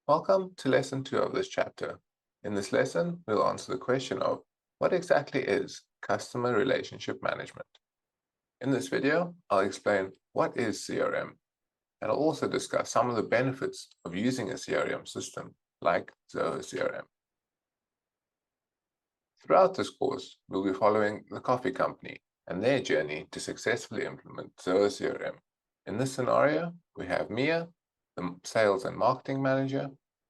Welcome to lesson 2 of this chapter. In this lesson, we'll answer the question of what exactly is customer relationship management. In this video, I'll explain what is CRM, and I'll also discuss some of the benefits of using a CRM system like Zoho CRM. Throughout this course, we'll be following the coffee company and their journey to successfully implement Zoho CRM. In this scenario, we have Mia, the sales and marketing manager,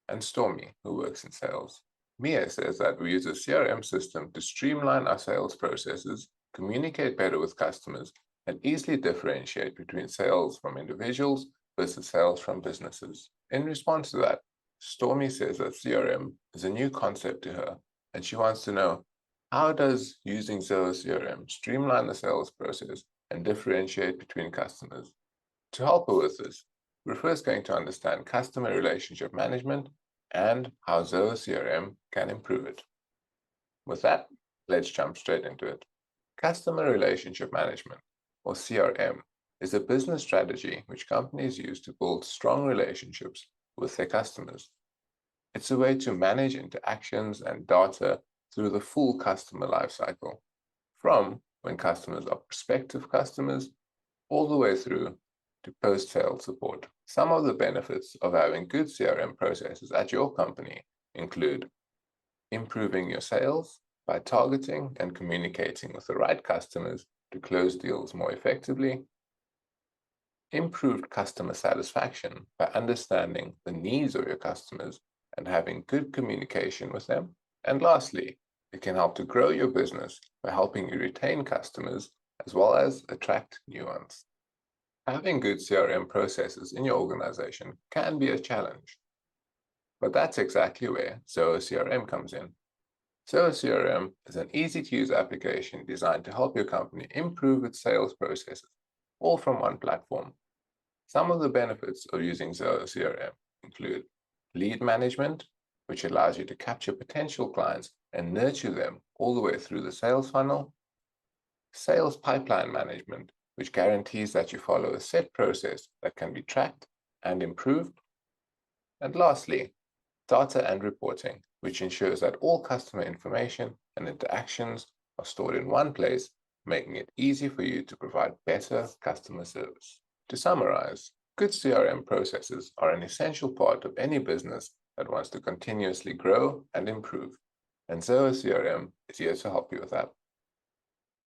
and Stormy, who works in sales. Mia says that we use a CRM system to streamline our sales processes, communicate better with customers, and easily differentiate between sales from individuals versus sales from businesses. In response to that, Stormy says that CRM is a new concept to her, and she wants to know, how does using Zoho CRM streamline the sales process and differentiate between customers? To help her with this, we're first going to understand customer relationship management and how Zoho CRM can improve it. With that, let's jump straight into it. Customer relationship management, or CRM, is a business strategy which companies use to build strong relationships with their customers. It's a way to manage interactions and data through the full customer lifecycle, from when customers are prospective customers all the way through to post-sale support. Some of the benefits of having good CRM processes at your company include improving your sales by targeting and communicating with the right customers to close deals more effectively, improved customer satisfaction by understanding the needs of your customers and having good communication with them, and lastly, it can help to grow your business by helping you retain customers as well as attract new ones. Having good CRM processes in your organization can be a challenge, but that's exactly where Zoho CRM comes in. Zoho CRM is an easy-to-use application designed to help your company improve its sales processes, all from one platform. Some of the benefits of using Zoho CRM include lead management, which allows you to capture potential clients and nurture them all the way through the sales funnel, sales pipeline management, which guarantees that you follow a set process that can be tracked and improved. And lastly, data and reporting, which ensures that all customer information and interactions are stored in one place, making it easy for you to provide better customer service. To summarize, good CRM processes are an essential part of any business that wants to continuously grow and improve, and Zoho CRM is here to help you with that.